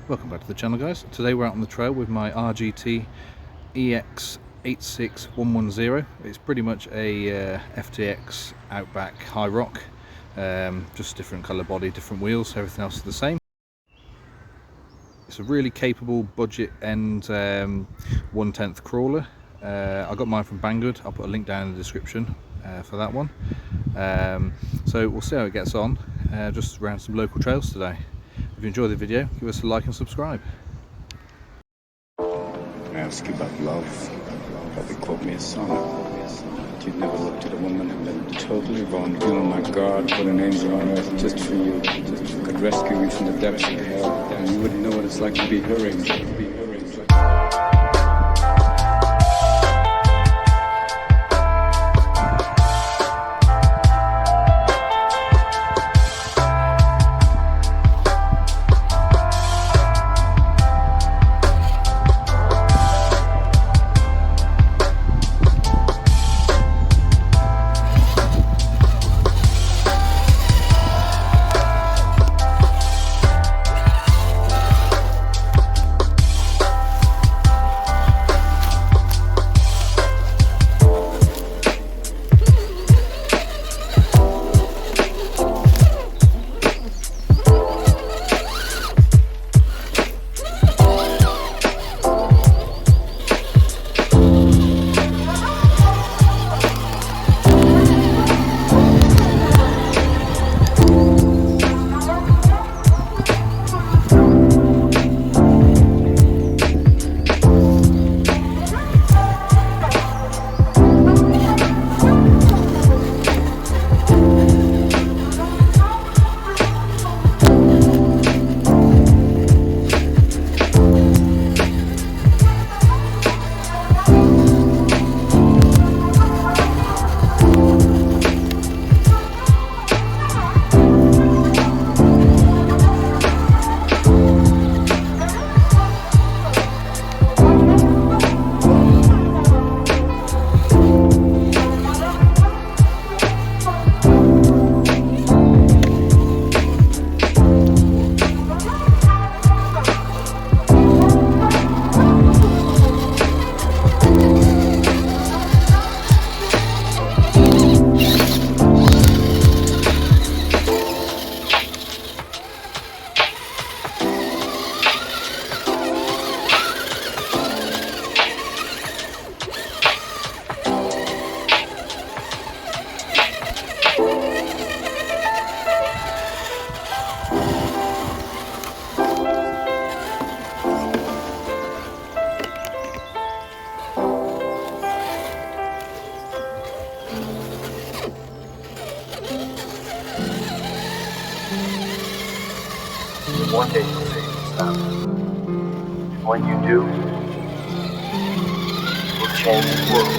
Welcome back to the channel, guys. Today we're out on the trail with my RGT EX86110. It's pretty much a FTX OUTBACK high rock, just different colour body, different wheels, everything else is the same. It's a really capable budget end 1/10 crawler. I got mine from Banggood. I'll put a link down in the description for that one. So we'll see how it gets on, just around some local trails today. If you enjoyed the video, give us a like and subscribe. I ask you about love. Probably quote me a song. You've never looked at a woman and been totally vulnerable. Oh my God, put an angel on earth just for you. Could rescue you from the depths of hell, and you wouldn't know what it's like to be her angel. One day you'll figure this out. And when you do, you'll change the world.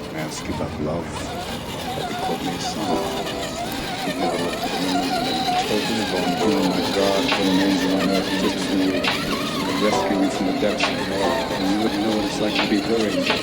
I ask you about love. Probably quote me a song. You've never looked at a woman and been totally vulnerable. Oh my God, put an angel on earth just for you. Could rescue you from the depths of hell, and you wouldn't know what it's like to be her angel.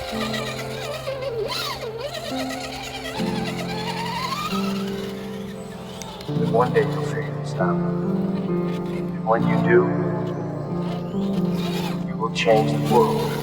And one day you'll figure this out. And when you do, you will change the world.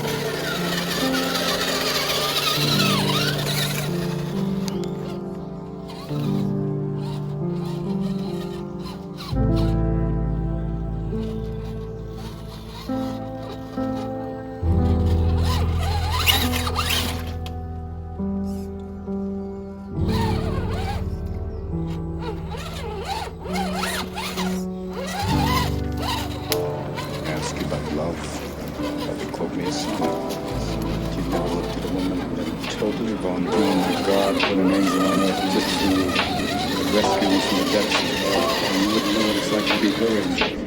Ask you about love, but they quote me a song. You've never looked at a woman and totally gone, oh my God, what an angel on earth just to rescue you from the depths of hell. And you wouldn't know what it's like to be her angel.